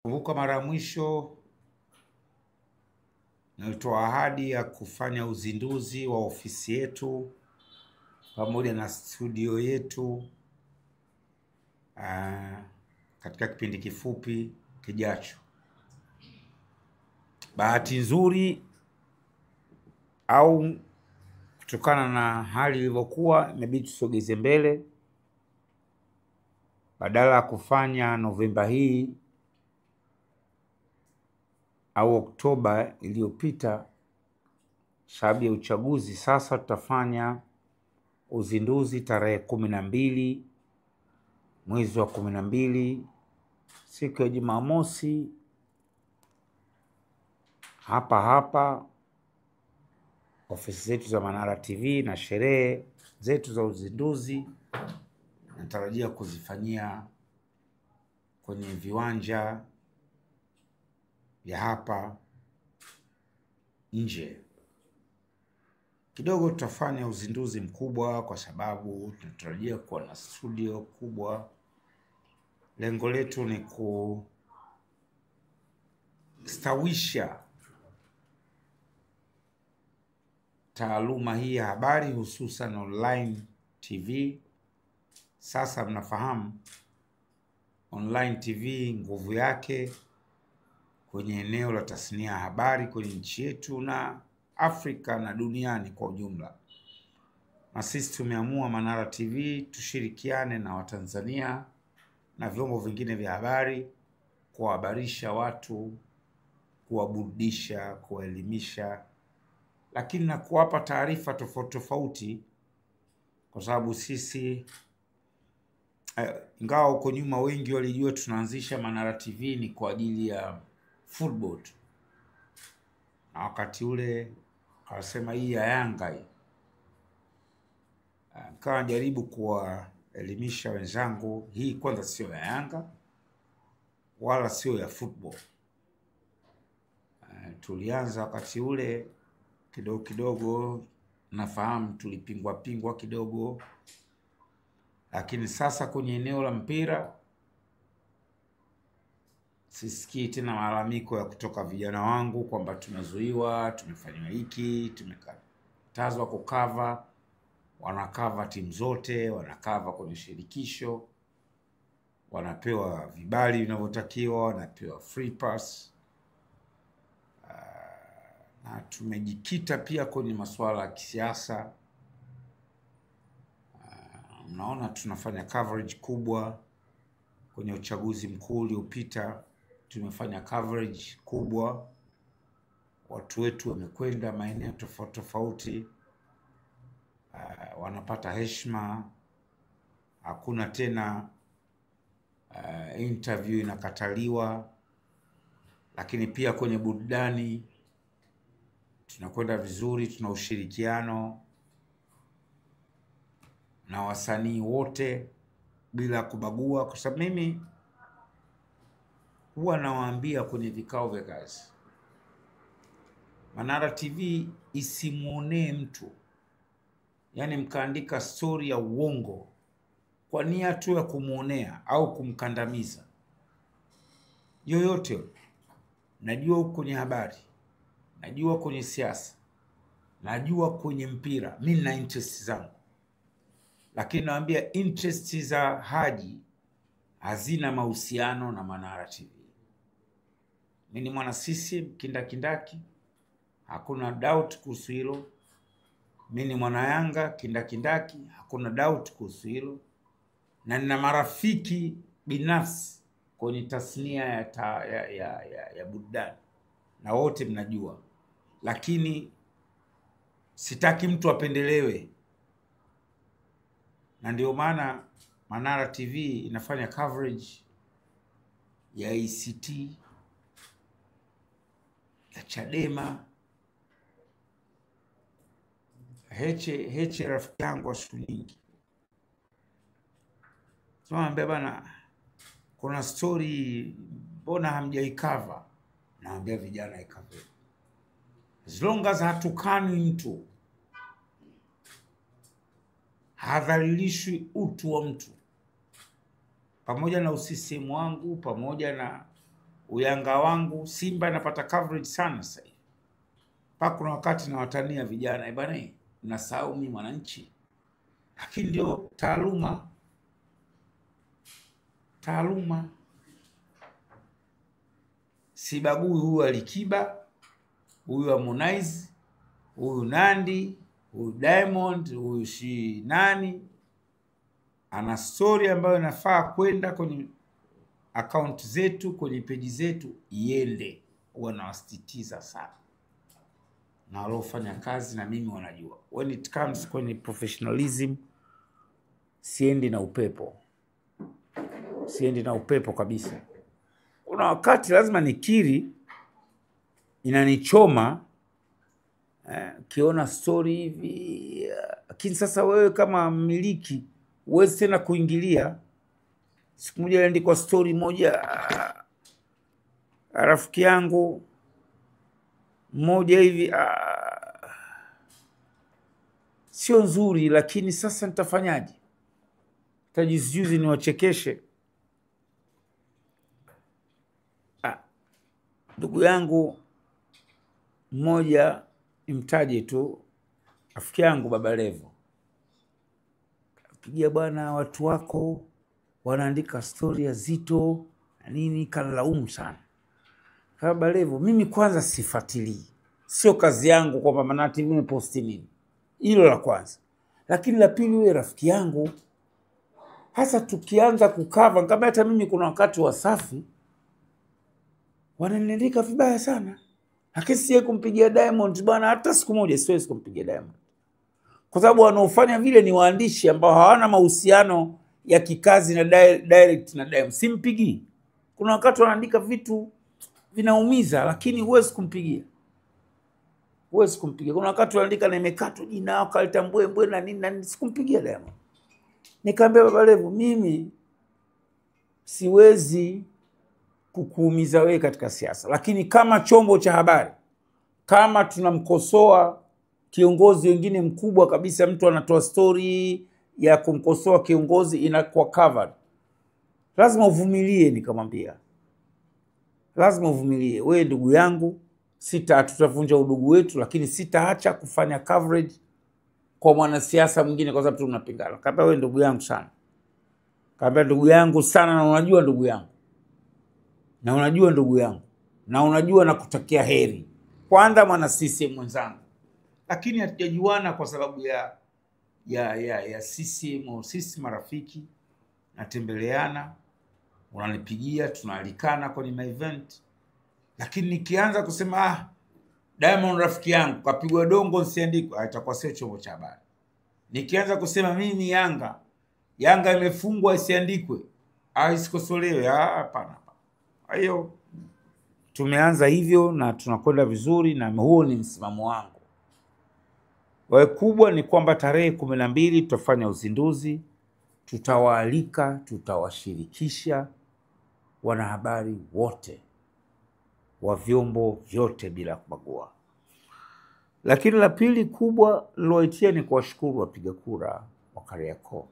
Kumbuka mara mwisho nilitoa ahadi ya kufanya uzinduzi wa ofisi yetu pamoja na studio yetu katika kipindi kifupi kijacho. Bahati nzuri au kutokana na hali ilivyokuwa, imebidi tusogeze mbele. Badala ya kufanya Novemba hii au Oktoba iliyopita sababu ya uchaguzi, sasa tutafanya uzinduzi tarehe 12 mwezi wa 12 siku ya Jumamosi hapa ofisi zetu za Manara TV, na sherehe zetu za uzinduzi natarajia kuzifanyia kwenye viwanja vya hapa nje. Kidogo tutafanya uzinduzi mkubwa kwa sababu tunatarajia kuwa na studio kubwa. Lengo letu ni kustawisha taaluma hii ya habari, hususan online TV. Sasa mnafahamu online TV nguvu yake kwenye eneo la tasnia ya habari kwenye nchi yetu na Afrika na duniani kwa ujumla. Na sisi tumeamua Manara TV tushirikiane na Watanzania na vyombo vingine vya habari kuhabarisha watu, kuwaburudisha, kuwaelimisha, lakini na kuwapa taarifa tofauti tofauti, kwa sababu sisi ingawa huko nyuma wengi walijua tunaanzisha Manara TV ni kwa ajili ya football, na wakati ule akasema hii ya Yanga hii. Nikawa najaribu kuwaelimisha wenzangu, hii kwanza sio ya Yanga wala sio ya football. Tulianza wakati ule kidogo kidogo, nafahamu tulipingwa kidogo, lakini sasa kwenye eneo la mpira sisikii tena malalamiko ya kutoka vijana wangu kwamba tumezuiwa, tumefanywa hiki, tumekatazwa kukava. Wanakava timu zote, wanakava kwenye shirikisho, wanapewa vibali vinavyotakiwa, wanapewa free pass. Na tumejikita pia kwenye masuala ya kisiasa. Mnaona tunafanya coverage kubwa kwenye uchaguzi mkuu uliopita. Tumefanya coverage kubwa, watu wetu wamekwenda maeneo tofauti tofauti, wanapata heshima. Hakuna tena interview inakataliwa. Lakini pia kwenye burudani tunakwenda vizuri, tuna ushirikiano na wasanii wote bila kubagua, kwa sababu mimi huwa nawaambia kwenye vikao vya kazi, Manara TV isimuonee mtu. Yaani mkaandika story ya uongo kwa nia tu ya kumuonea au kumkandamiza yoyote. Najua huko kwenye habari, najua kwenye siasa, najua kwenye mpira, mimi na interest zangu. Lakini naambia interest za Haji hazina mahusiano na Manara TV. Mimi ni mwana CCM kindakindaki, hakuna doubt kuhusu hilo. Mimi ni mwana Yanga kindakindaki, hakuna doubt kuhusu hilo. Na nina marafiki binafsi kwenye tasnia ya burudani na wote mnajua. Lakini sitaki mtu apendelewe. Na ndio maana Manara TV inafanya coverage ya ACT, ya Chadema. Heche rafiki yangu wa siku nyingi, tunaambia bana, kuna story mbona hamjaikava? Naambia vijana ikave. As long as hatukani mtu, hadhalilishwi utu wa mtu, pamoja na usisimu wangu, pamoja na Uyanga wangu Simba inapata coverage sana sasa hivi. Paka kuna wakati na watania vijana, bwana nasahau mimi Mwananchi. Lakini ndio taaluma. Sibagui huyu Alikiba, huyu Harmonize, huyu Nandi, huyu Diamond, huyu nani. Ana story ambayo inafaa kwenda kwenye account zetu, kwenye page zetu iende. Huwa nawasisitiza sana. Na waliofanya kazi na mimi wanajua. When it comes kwenye professionalism, siendi na upepo. Siendi na upepo kabisa. Kuna wakati lazima nikiri, inanichoma kiona story hivi. Lakini sasa wewe kama mmiliki huwezi tena kuingilia. Siku moja iliandikwa story moja, rafiki yangu mmoja hivi, sio nzuri, lakini sasa nitafanyaje? Tajizuizi niwachekeshe. Ndugu yangu mmoja, nimtaje tu, rafiki yangu Baba Levo, pigia bwana, watu wako wanaandika story ya Zito na nini, kanilaumu sana. Baba Levo, mimi kwanza sifuatilii, sio kazi yangu kwamba Manati mimi posti nini. Hilo la kwanza. Lakini la pili, wewe rafiki yangu, hasa tukianza kukava, kama hata mimi kuna wakati Wasafi wananiandika vibaya sana. Lakini siye kumpigia Diamond bwana, hata siku moja siwezi kumpigia Diamond. Kwa sababu wanaofanya vile ni waandishi ambao hawana mahusiano ya kikazi na direct na Diamond. Simpigi. Kuna wakati wanaandika vitu vinaumiza, lakini huwezi kumpigia. Huwezi kumpigia. Kuna wakati wanaandika na imekatwa jina au kaleta mbwembwe na nini na nini, sikumpigia Diamond. Nikamwambia Baba Levo, mimi siwezi kukuumiza wewe katika siasa, lakini kama chombo cha habari, kama tunamkosoa kiongozi wengine mkubwa kabisa, mtu anatoa story ya kumkosoa kiongozi inakuwa covered, lazima uvumilie. Nikamwambia lazima uvumilie. Wewe ndugu yangu, tutavunja udugu wetu, lakini sitaacha kufanya coverage kwa mwanasiasa mwingine kwa sababu tunapingana. Kaambia wewe ndugu yangu sana. Kaambia ndugu yangu sana, na unajua ndugu yangu. Na unajua ndugu yangu. Na unajua nakutakia heri. Kwanza mwana CCM mwenzangu. Lakini hatujajuana kwa sababu ya CCM au sisi marafiki. Natembeleana, unanipigia, tunaalikana kwenye event. Lakini nikianza kusema Diamond rafiki yangu kapigwa dongo nsiandikwe, itakuwa sio chombo cha habari. Nikianza kusema mimi Yanga imefungwa isiandikwe, isikosolewe, hapana. Hayo tumeanza hivyo na tunakwenda vizuri, na huo ni msimamo wangu. Wae kubwa ni kwamba tarehe 12 tutafanya uzinduzi, tutawaalika, tutawashirikisha wanahabari wote wa vyombo vyote bila kubagua. Lakini la pili kubwa liloitia ni kuwashukuru wapiga kura wa Kariakoo.